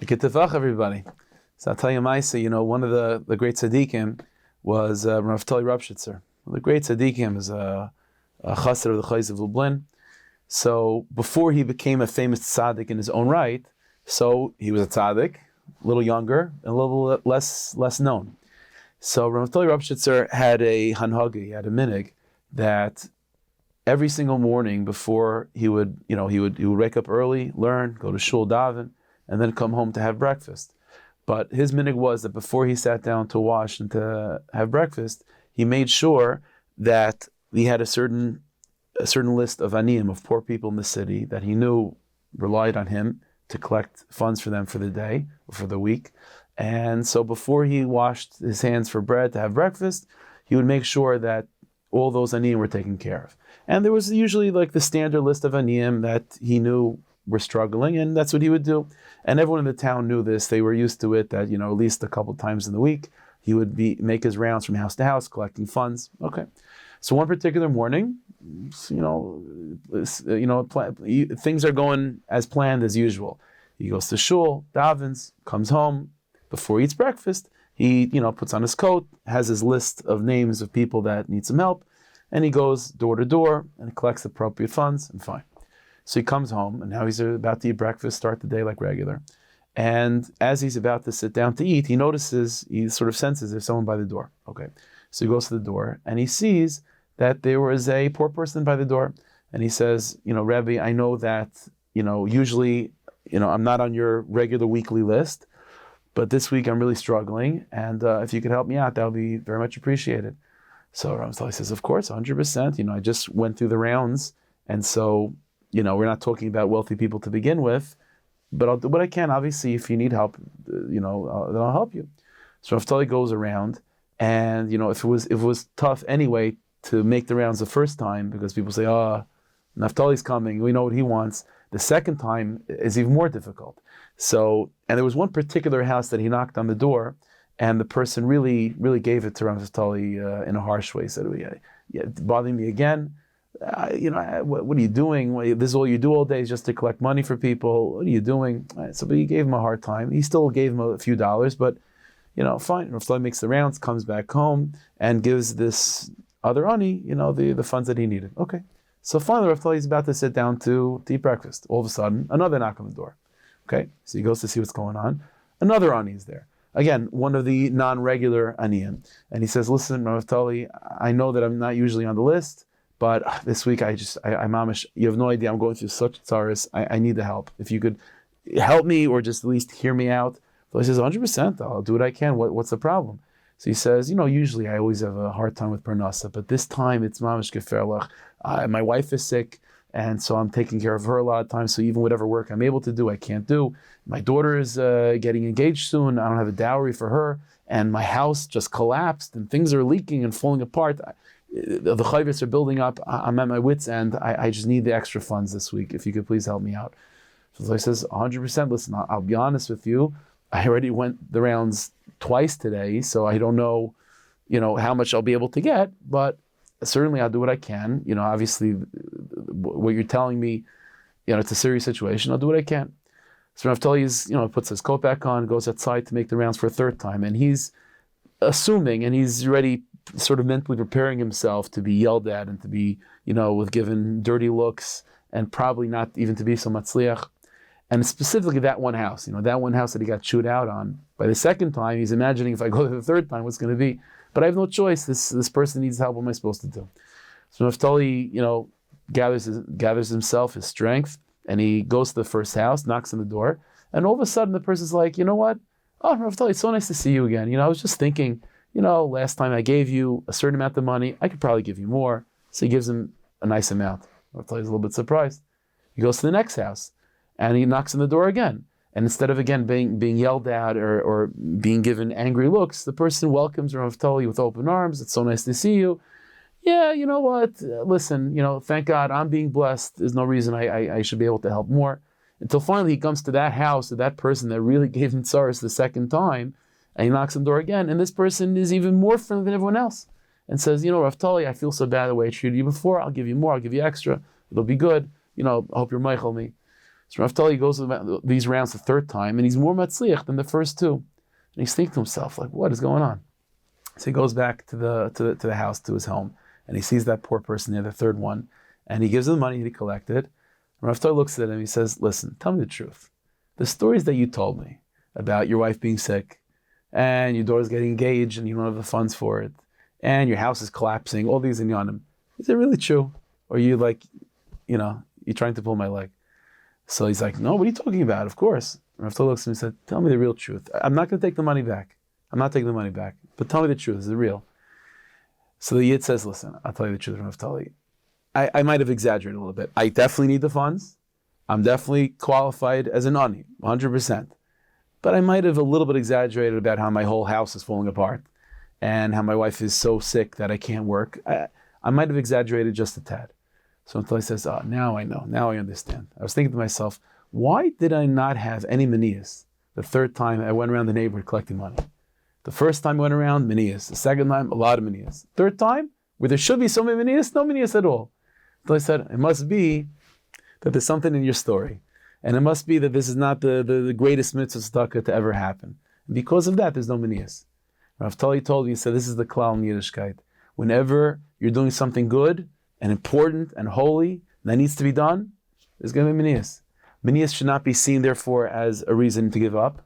Good tefach, everybody. So I'll tell you, Maisa, one of the great Tzadikim was Rav Yussie. The great Tzadikim is a chassid of the Chayz of Lublin. So before he became a famous tzaddik in his own right, so he was a tzaddik, a little younger, and a little less known. So Rav Yussie had a hanhagi, he had a minig, that every single morning before he would wake up early, learn, go to shul, daven, and then come home to have breakfast. But his minig was that before he sat down to wash and to have breakfast, he made sure that he had a certain list of aniyim, of poor people in the city that he knew relied on him to collect funds for them for the day or for the week. And so before he washed his hands for bread to have breakfast, he would make sure that all those aniyim were taken care of. And there was usually like the standard list of aniyim that he knew were struggling, and that's what he would do. And everyone in the town knew this. They were used to it, that, at least a couple times in the week, he would make his rounds from house to house, collecting funds. Okay. So one particular morning, things are going as planned as usual. He goes to shul, davens, comes home. Before he eats breakfast, he, puts on his coat, has his list of names of people that need some help, and he goes door to door and collects the appropriate funds, and fine. So he comes home, and now he's about to eat breakfast, start the day like regular. And as he's about to sit down to eat, he sort of senses there's someone by the door. Okay. So he goes to the door, and he sees that there was a poor person by the door. And he says, Rabbi, I know that, usually, I'm not on your regular weekly list, but this week I'm really struggling, and if you could help me out, that would be very much appreciated. So Rav Yussie says, of course, 100%. I just went through the rounds, and so, we're not talking about wealthy people to begin with, but I'll do what I can. Obviously, if you need help, then I'll help you. So Rav Yussie goes around, and if it was tough anyway to make the rounds the first time, because people say, Naftali's coming, we know what he wants. The second time is even more difficult. So, and there was one particular house that he knocked on the door, and the person really, really gave it to Rav Yussie in a harsh way. He said, yeah, bothering me again. What are you doing? This is all you do all day is just to collect money for people. What are you doing? So, but he gave him a hard time. He still gave him a few dollars, but, fine. Rav Yussie makes the rounds, comes back home, and gives this other ani, the funds that he needed. Okay. So finally, Rav Yussie is about to sit down to eat breakfast. All of a sudden, another knock on the door. Okay. So he goes to see what's going on. Another ani is there. Again, one of the non-regular aniyim. And he says, listen, Rav Yussie, I know that I'm not usually on the list, but this week I'm mamish, you have no idea, I'm going through such tzaris, I need the help. If you could help me or just at least hear me out. So he says, 100%, I'll do what I can. What's the problem? So he says, usually I always have a hard time with parnasa, but this time it's mamish geferlach. My wife is sick, and so I'm taking care of her a lot of times, so even whatever work I'm able to do, I can't do. My daughter is getting engaged soon, I don't have a dowry for her, and my house just collapsed, and things are leaking and falling apart. The chayvus are building up, I'm at my wit's end, I just need the extra funds this week, if you could please help me out. So he says, 100%, listen, I'll be honest with you, I already went the rounds twice today, so I don't know, how much I'll be able to get, but certainly I'll do what I can. Obviously, what you're telling me, it's a serious situation. I'll do what I can. So Rav Yussie puts his coat back on, goes outside to make the rounds for a third time, and he's assuming, and he's already sort of mentally preparing himself to be yelled at and to be, with given dirty looks, and probably not even to be so matzliach. And specifically that one house, that one house that he got chewed out on. By the second time, he's imagining if I go there the third time, what's going to be? But I have no choice. This person needs help. What am I supposed to do? So Rav Yussie, gathers himself, his strength, and he goes to the first house, knocks on the door, and all of a sudden the person's like, you know what? Oh, Rav Yussie, it's so nice to see you again. I was just thinking, last time I gave you a certain amount of money, I could probably give you more. So he gives him a nice amount. Rav Yussie is a little bit surprised. He goes to the next house, and he knocks on the door again. And instead of again being yelled at or being given angry looks, the person welcomes Rav Yussie with open arms. It's so nice to see you. Yeah, you know what? Listen, thank God I'm being blessed. There's no reason I should be able to help more. Until finally he comes to that house, to that person that really gave him tzaras the second time, and he knocks on the door again. And this person is even more friendly than everyone else and says, Rav Yussie, I feel so bad the way I treated you before. I'll give you more. I'll give you extra. It'll be good. I hope you're meichel me. So Rav Tali goes these rounds the third time, and he's more matzliach than the first two. And he's thinking to himself, like, what is going on? So he goes back to the house, to his home, and he sees that poor person there, the third one, and he gives him the money that he collected. And Rav Tali looks at him and he says, listen, tell me the truth. The stories that you told me about your wife being sick, and your daughter's getting engaged and you don't have the funds for it, and your house is collapsing, all these inyanim, is it really true? Or are you like, you're trying to pull my leg? So he's like, no, what are you talking about? Of course. Rav Tali looks at him and said, tell me the real truth. I'm not going to take the money back. I'm not taking the money back. But tell me the truth. Is it real? So the Yid says, listen, I'll tell you the truth, Rav Tali. I might have exaggerated a little bit. I definitely need the funds. I'm definitely qualified as an ani, 100%. But I might have a little bit exaggerated about how my whole house is falling apart and how my wife is so sick that I can't work. I might have exaggerated just a tad. So until he says, now I know, now I understand. I was thinking to myself, why did I not have any manias the third time I went around the neighborhood collecting money? The first time I went around, manias. The second time, a lot of manias. Third time, where there should be so many manias, no manias at all. So I said, it must be that there's something in your story. And it must be that this is not the greatest mitzvah tzedakah to ever happen. And because of that, there's no manias. Rav Tali told me, he said, this is the klal in Yiddishkeit. Whenever you're doing something good and important and holy, and that needs to be done, there's going to be manias. Manias should not be seen, therefore, as a reason to give up.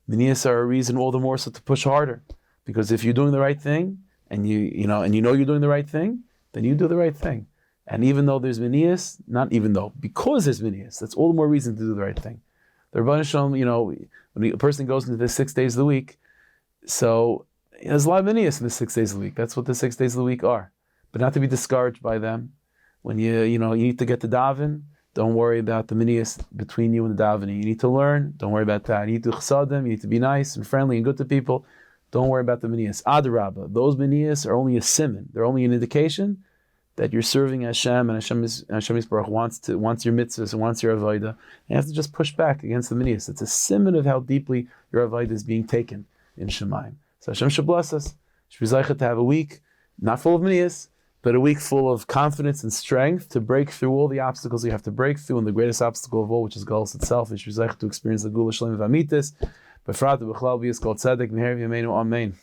Manias are a reason all the more so to push harder. Because if you're doing the right thing, and you know you're doing the right thing, then you do the right thing. And even though there's manias, because there's manias, that's all the more reason to do the right thing. The Rebbeinu Shalom, when a person goes into the 6 days of the week, so there's a lot of manias in the 6 days of the week. That's what the 6 days of the week are. But not to be discouraged by them. When you need to get to daven, don't worry about the manias between you and the davening. You need to learn, don't worry about that. You need to chsadim, you need to be nice and friendly and good to people. Don't worry about the manias. Adarabba, those manias are only a siman. They're only an indication that you're serving Hashem, and Hashem Yisbarach wants your mitzvahs and wants your avodah. You have to just push back against the manias. It's a siman of how deeply your avodah is being taken in Shemaim. So Hashem should bless us. Should be zeichet to have a week not full of manias, but a week full of confidence and strength to break through all the obstacles you have to break through, and the greatest obstacle of all, which is Galus itself. Should be zeichet to experience the Gula Shalem of Amitis. Befrat b'chlal b'yis kol tzedek v'her v'yameinu amen.